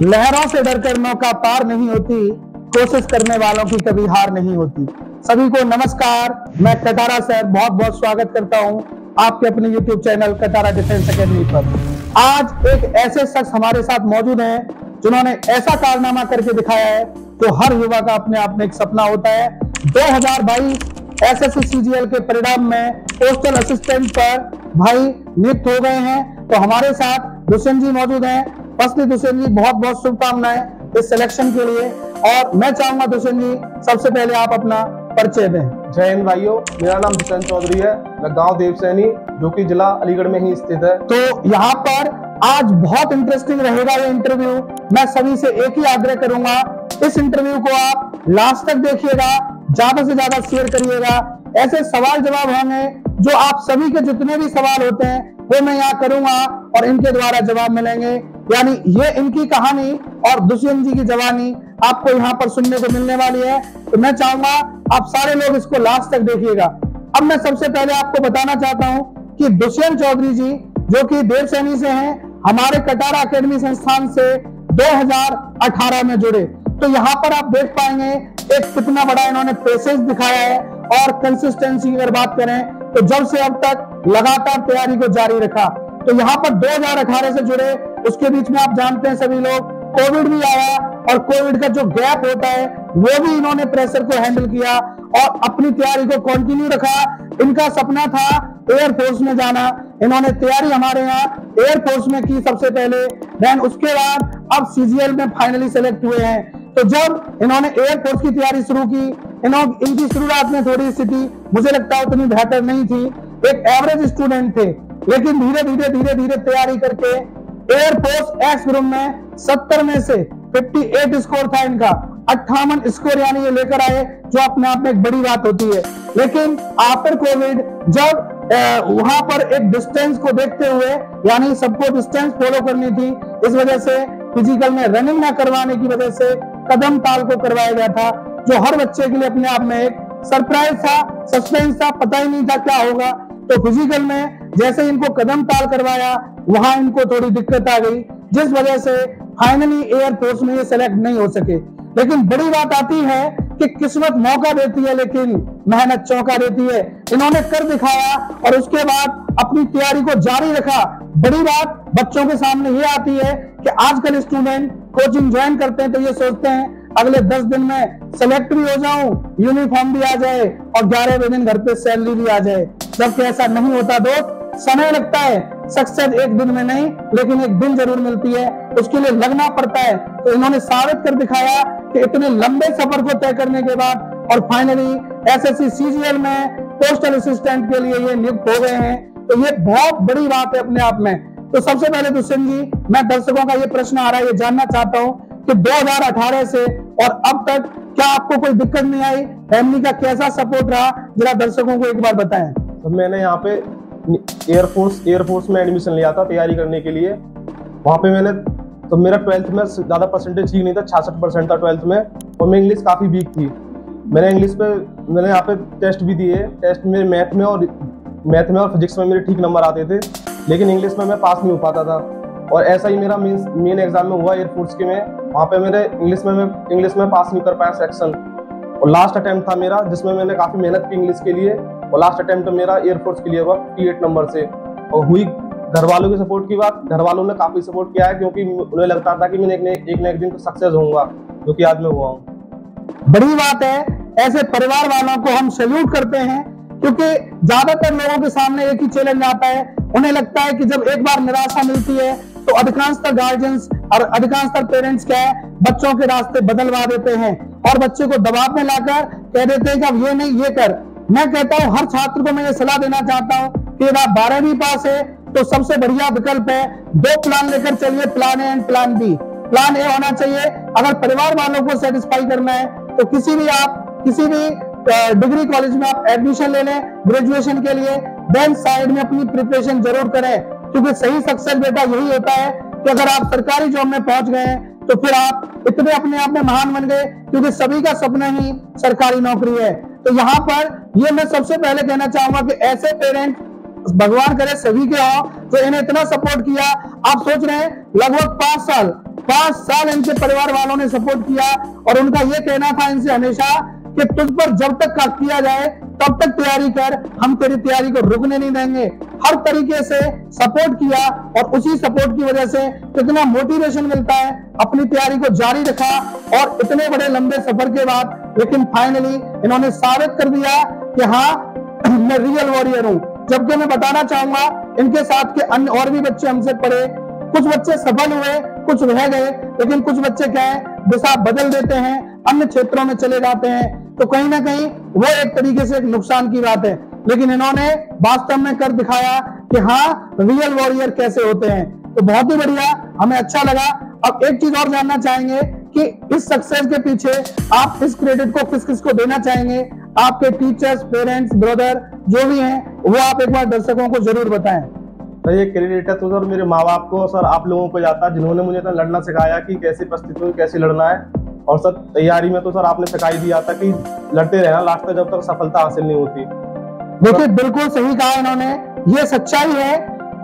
लहरों से डरकर नौका पार नहीं होती, कोशिश करने वालों की कभी हार नहीं होती। सभी को नमस्कार, मैं कटारा सर बहुत बहुत स्वागत करता हूं आपके अपने YouTube channel Katara defence academy पर। आज एक ऐसे शख्स हमारे साथ मौजूद हैं जिन्होंने ऐसा कारनामा करके दिखाया है जो हर युवा का अपने आप में एक सपना होता है। 2022 SSC CGL के परिणाम में पोस्टल असिस्टेंट पर भाई नियुक्त हो गए हैं। तो हमारे साथ दुष्यंत जी मौजूद हैं। फर्स्टली दुष्यंत जी बहुत बहुत शुभकामनाएं इस सिलेक्शन के लिए। और मैं चाहूंगा दुष्यंत जी सबसे पहले आप अपना परिचय दें। जय हिंद भाइयों, मेरा नाम दुष्यंत चौधरी है। मैं गांव देवसैनी जो कि जिला अलीगढ़ में ही स्थित है। तो यहाँ पर आज बहुत इंटरेस्टिंग रहेगा ये इंटरव्यू। मैं सभी से एक ही आग्रह करूंगा, इस इंटरव्यू को आप लास्ट तक देखिएगा, ज्यादा से ज्यादा शेयर करिएगा। ऐसे सवाल जवाब होंगे जो आप सभी के जितने भी सवाल होते हैं वो मैं यहाँ करूंगा और इनके द्वारा जवाब मिलेंगे। यानी ये इनकी कहानी और दुष्यंत जी की जवानी आपको यहाँ पर सुनने को मिलने वाली है। तो मैं चाहूंगा आप सारे लोग इसको लास्ट तक देखिएगा। अब मैं सबसे पहले आपको बताना चाहता हूँ कि दुष्यंत चौधरी जी जो कि देवसैनी से हैं, हमारे कटारा अकेडमी संस्थान से 2018 में जुड़े। तो यहाँ पर आप देख पाएंगे एक कितना बड़ा इन्होंने पेशेंस दिखाया है। और कंसिस्टेंसी की अगर बात करें तो जब से अब तक लगातार तैयारी को जारी रखा। तो यहाँ पर 2018 से जुड़े, उसके बीच में आप जानते हैं सभी लोग कोविड भी आया और कोविड का जो गैप होता है वो भी इन्होंने प्रेशर को हैंडल किया और अपनी तैयारी को कंटिन्यू रखा। इनका सपना था एयरफोर्स में जाना। इन्होंने तैयारी हमारे यहाँ एयरफोर्स में की सबसे पहले, देन उसके बाद अब CGL में फाइनली सेलेक्ट हुए हैं। तो जब इन्होंने एयरफोर्स की तैयारी शुरू की, इनकी शुरुआत में थोड़ी स्थिति मुझे लगता है उतनी बेहतर नहीं थी, एक एवरेज स्टूडेंट थे, लेकिन धीरे धीरे तैयारी करके एयरफोर्स एक्स ग्रुप में 70 में से 58 स्कोर था इनका, 58 स्कोर यानी ये लेकर आए, जो अपने आप में एक बड़ी बात होती है। लेकिन आफ्टर कोविड जब वहां पर एक डिस्टेंस को देखते हुए, यानी सबको डिस्टेंस फॉलो करनी थी, इस वजह से फिजिकल में रनिंग ना करवाने की वजह से कदम ताल को करवाया गया था, जो हर बच्चे के लिए अपने आप में एक सरप्राइज था, सस्पेंस था, पता ही नहीं था क्या होगा। तो फिजिकल में जैसे इनको कदम ताल करवाया वहां इनको थोड़ी दिक्कत आ गई, जिस वजह से फाइनली एयरफोर्स में ये सेलेक्ट नहीं हो सके। लेकिन बड़ी बात आती है कि किस्मत मौका देती है लेकिन मेहनत चौका देती है। इन्होंने कर दिखाया और उसके बाद अपनी तैयारी को जारी रखा। बड़ी बात बच्चों के सामने ये आती है कि आजकल स्टूडेंट कोचिंग ज्वाइन करते हैं तो ये सोचते हैं अगले 10 दिन में सेलेक्ट भी हो जाऊं, यूनिफॉर्म भी आ जाए और 11वें दिन घर पे सैलरी भी आ जाए। जबकि ऐसा नहीं होता दोस्त, समय लगता है। सक्सेस एक दिन में नहीं लेकिन एक दिन जरूर मिलती है, उसके लिए लगना पड़ता है। तो इन्होंने साबित कर दिखाया कि इतने लंबे सफर को तय करने के बाद और फाइनली SSC CGL में पोस्टल असिस्टेंट के लिए ये नियुक्त हो गए हैं। तो ये बहुत बड़ी बात है अपने आप में। तो सबसे पहले दुष्यंत जी, मैं दर्शकों का ये प्रश्न आ रहा है, ये जानना चाहता हूँ कि 2018 से और अब तक क्या आपको कोई दिक्कत नहीं आई? फैमिली का कैसा सपोर्ट रहा, जरा दर्शकों को एक बार बताएं। तो मैंने यहाँ पे एयरफोर्स में एडमिशन लिया था तैयारी करने के लिए। वहाँ पे तो मेरा 12th में ज़्यादा परसेंटेज ठीक नहीं था, 66% था 12th में, और मैं इंग्लिश काफ़ी वीक थी। मैंने यहाँ पे टेस्ट भी दिए। टेस्ट में मैथ में और फिजिक्स में मेरे ठीक नंबर आते थे, लेकिन इंग्लिश में मैं पास नहीं हो पाता था। और ऐसा ही मेरा मेन एग्जाम में हुआ एयरफोर्स के में। वहाँ पे मेरे इंग्लिश में पास नहीं कर पाया सेक्शन, और लास्ट अटेम्प्ट था मेरा जिसमें मैंने काफ़ी मेहनत की इंग्लिश के लिए, और लास्ट अटेम्प्ट मेरा एयरफोर्स के लिए हुआ 58 नंबर से। और हुई घर वालों की सपोर्ट की बात, घर वालों ने काफ़ी सपोर्ट किया है क्योंकि उन्हें लगता था कि मैं एक न एक दिन तो सक्सेस होऊंगा, जो कि आज मैं हुआ हूँ। बड़ी बात है, ऐसे परिवार वालों को हम सैल्यूट करते हैं, क्योंकि ज्यादातर लोगों के सामने एक ही चैलेंज आता है। उन्हें लगता है कि जब एक बार निराशा मिलती है तो अधिकांशतर गार्जियंस और अधिकांशतर पेरेंट्स क्या है, बच्चों के रास्ते बदलवा देते हैं और बच्चे को दबाव में लाकर कह देते हैं कि अब ये नहीं ये कर। मैं कहता हूँ हर छात्र को मैं ये सलाह देना चाहता हूँ कि अगर आप 12वीं पास है तो सबसे बढ़िया विकल्प है 2 प्लान लेकर चलिए, plan A and plan B. Plan A होना चाहिए अगर परिवार वालों को सेटिस्फाई करना है तो किसी भी डिग्री कॉलेज में आप एडमिशन ले लें ग्रेजुएशन के लिए, देन साइड में अपनी प्रिपरेशन जरूर करें। क्योंकि सही सक्सेस बेटा यही होता है कि अगर आप सरकारी जॉब में पहुंच गए हैं तो फिर आप इतने अपने आप में महान बन गए, क्योंकि सभी का सपना ही सरकारी नौकरी है। तो यहाँ पर ये मैं सबसे पहले कहना चाहूंगा कि ऐसे पेरेंट भगवान करे सभी के हो जो इन्हें इतना सपोर्ट किया। आप सोच रहे हैं लगभग 5 साल 5 साल इनके परिवार वालों ने सपोर्ट किया और उनका ये कहना था इनसे हमेशा कि तुझ पर जब तक किया जाए तब तक तैयारी कर, हम तेरी तैयारी को रुकने नहीं देंगे। हर तरीके से सपोर्ट किया और उसी सपोर्ट की वजह से कितना मोटिवेशन मिलता है, अपनी तैयारी को जारी रखा और इतने बड़े लंबे सफर के बाद लेकिन फाइनली इन्होंने साबित कर दिया कि हाँ मैं रियल वॉरियर हूँ। जबकि मैं बताना चाहूंगा इनके साथ के अन्य और भी बच्चे हमसे पढ़े, कुछ बच्चे सफल हुए, कुछ रह गए, लेकिन कुछ बच्चे क्या है दिशा बदल देते हैं, अन्य क्षेत्रों में चले जाते हैं, तो कहीं ना कहीं वो एक तरीके से एक नुकसान की बात है। लेकिन इन्होंने वास्तव में कर दिखाया कि हाँ रियल वॉरियर कैसे होते हैं। तो बहुत ही बढ़िया, हमें अच्छा लगा। अब एक चीज और जानना चाहेंगे कि इस सक्सेस के पीछे आप इस क्रेडिट को किस किस को देना चाहेंगे? आपके टीचर्स, पेरेंट्स, ब्रदर जो भी हैं वो आप एक बार दर्शकों को जरूर बताएं। तो ये क्रेडिट है तो सर मेरे माँ बाप को, सर आप लोगों को जाता, जिन्होंने मुझे तो लड़ना सिखाया कि कैसे परिस्थितियों में कैसे लड़ना है। और सर तैयारी में तो सर आपने सिखाई दिया था कि लड़ते रहना लास्ट तक जब तक सफलता हासिल नहीं होती। देखिए बिल्कुल सही कहा इन्होंने। ये सच्चाई है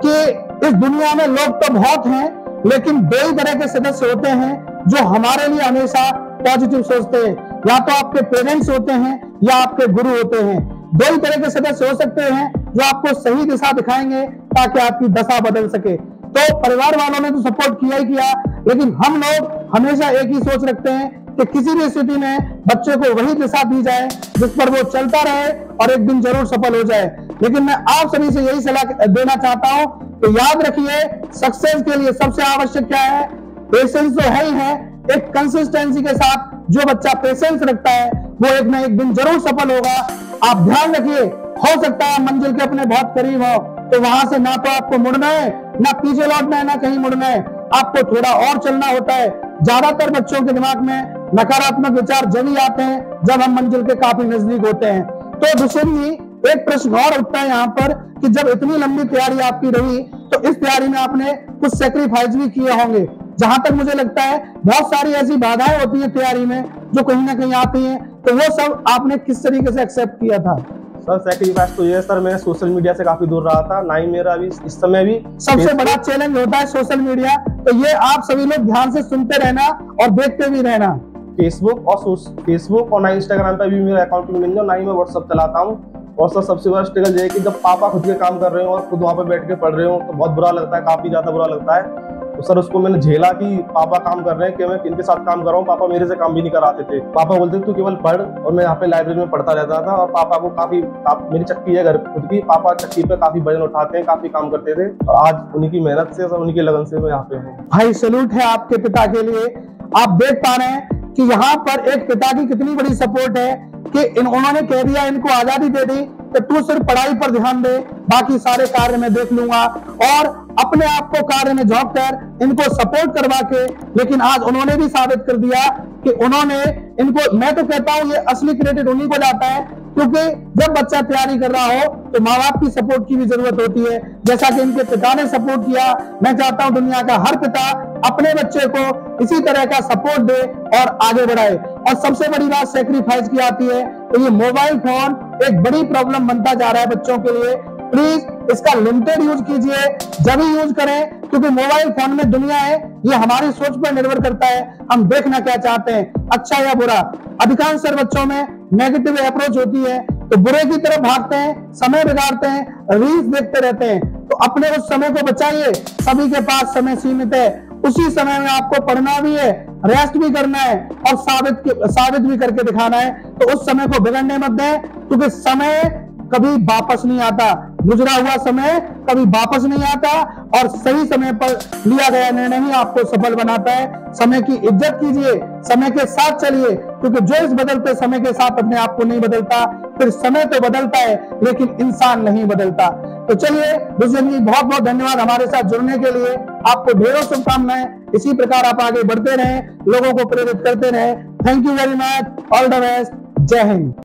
कि इस दुनिया में लोग तो बहुत हैं, लेकिन दो ही तरह के सदस्य होते हैं जो हमारे लिए हमेशा पॉजिटिव सोचते हैं। या तो आपके पेरेंट्स होते हैं या आपके गुरु होते हैं। दो ही तरह के सदस्य हो सकते हैं जो आपको सही दिशा दिखाएंगे ताकि आपकी दशा बदल सके। तो परिवार वालों ने तो सपोर्ट किया ही किया, लेकिन हम लोग हमेशा एक ही सोच रखते हैं कि किसी भी स्थिति में बच्चे को वही दिशा दी जाए जिस पर वो चलता रहे और एक दिन जरूर सफल हो जाए। लेकिन मैं आप सभी से यही सलाह देना चाहता हूं कि याद रखिए सक्सेस के लिए सबसे आवश्यक क्या है? पेशेंस तो है ही है। एक कंसिस्टेंसी के साथ जो बच्चा पेशेंस रखता है वो एक ना एक दिन जरूर सफल होगा। आप ध्यान रखिए, हो सकता है मंजिल के अपने बहुत करीब हो, तो वहां से ना तो आपको मुड़ना है, ना पीछे लौटना है, ना कहीं मुड़ना है, आपको थोड़ा और चलना होता है। ज्यादातर बच्चों के दिमाग में नकारात्मक विचार जब ही आते हैं जब हम मंजिल के काफी नजदीक होते हैं। तो दुष्यंत जी, एक प्रश्न और उठता है यहाँ पर कि जब इतनी लंबी तैयारी आपकी रही तो इस तैयारी में आपने कुछ सेक्रीफाइस भी किए होंगे। जहां तक मुझे लगता है बहुत सारी ऐसी बाधाएं होती हैं तैयारी में जो कहीं ना कहीं आती हैं, तो वो सब आपने किस तरीके से एक्सेप्ट किया था? सर सेक्रीफाइस तो ये सर मैं सोशल मीडिया से काफी दूर रहा था, ना ही मेरा अभी इस समय भी सबसे बड़ा चैलेंज होता है सोशल मीडिया। तो ये आप सभी लोग ध्यान से सुनते रहना और देखते भी रहना। फेसबुक और ना इंस्टाग्राम पे भी मेरा अकाउंट नहीं है, ना ही मैं व्हाट्सएप चलाता हूँ। और सर सबसे बड़ा स्ट्रगल ये है कि जब पापा खुद के काम कर रहे हो और खुद वहाँ पे बैठ के पढ़ रहे हो तो बहुत बुरा लगता है, काफी ज्यादा बुरा लगता है। तो सर उसको मैंने झेला कि पापा काम कर रहे हैं कि मैं इनके साथ काम कर रहा हूँ। पापा मेरे से काम भी नहीं कराते थे, पापा बोलते तू केवल पढ़, और मैं यहाँ पे लाइब्रेरी में पढ़ता रहता था। और पापा को काफी मेरी चक्की है घर खुद की, पापा चक्की पे काफी वजन उठाते हैं, काफी काम करते थे। और आज उन्हीं की मेहनत से, सर उन्हीं की लगन से मैं यहाँ पे हूँ। भाई सैल्यूट है आपके पिता के लिए। आप देख पा रहे हैं कि यहाँ पर एक पिता की कितनी बड़ी सपोर्ट है कि उन्होंने कह दिया, इनको आजादी दे दी कि तू सिर्फ पढ़ाई पर ध्यान दे, बाकी सारे कार्य में देख लूंगा। और अपने आप को कार्य में झोंक कर इनको सपोर्ट करवा के, लेकिन आज उन्होंने भी साबित कर दिया कि उन्होंने इनको, मैं तो कहता हूं ये असली क्रेडिट उन्हीं को जाता है, क्योंकि जब बच्चा तैयारी कर रहा हो तो माँ बाप की सपोर्ट की भी जरूरत होती है। जैसा कि इनके पिता ने सपोर्ट किया, मैं चाहता हूं दुनिया का हर पिता अपने बच्चे को इसी तरह का सपोर्ट दे और आगे बढ़ाए। और सबसे बड़ी बात सेक्रीफाइस की आती है, तो ये मोबाइल फोन एक बड़ी प्रॉब्लम बनता जा रहा है बच्चों के लिए। प्लीज इसका लिमिटेड यूज कीजिए, जब ही यूज करें, क्योंकि मोबाइल फोन में दुनिया है, ये हमारी सोच पर निर्भर करता है, हम देखना क्या चाहते हैं, अच्छा या बुरा। अधिकांश बच्चों में नेगेटिव अप्रोच होती है, तो बुरे की तरफ भागते हैं, समय बिगाड़ते हैं, रील्स देखते रहते हैं। तो अपने उस समय को बचाइए, सभी के पास समय सीमित है, उसी समय में आपको पढ़ना भी है, रेस्ट भी करना है और साबित भी करके दिखाना है। तो उस समय को बिगड़ने मत दें, क्योंकि समय कभी वापस नहीं आता, गुजरा हुआ समय कभी वापस नहीं आता, और सही समय पर लिया गया निर्णय ही आपको सफल बनाता है। समय की इज्जत कीजिए, समय के साथ चलिए, क्योंकि जो इस बदलते समय के साथ अपने आप को नहीं बदलता, फिर समय तो बदलता है लेकिन इंसान नहीं बदलता। तो चलिए दुष्यंत जी, बहुत बहुत धन्यवाद हमारे साथ जुड़ने के लिए। आपको ढेरों शुभकामनाएं, इसी प्रकार आप आगे बढ़ते रहें, लोगों को प्रेरित करते रहें। Thank you very much, all the best, जय हिंद।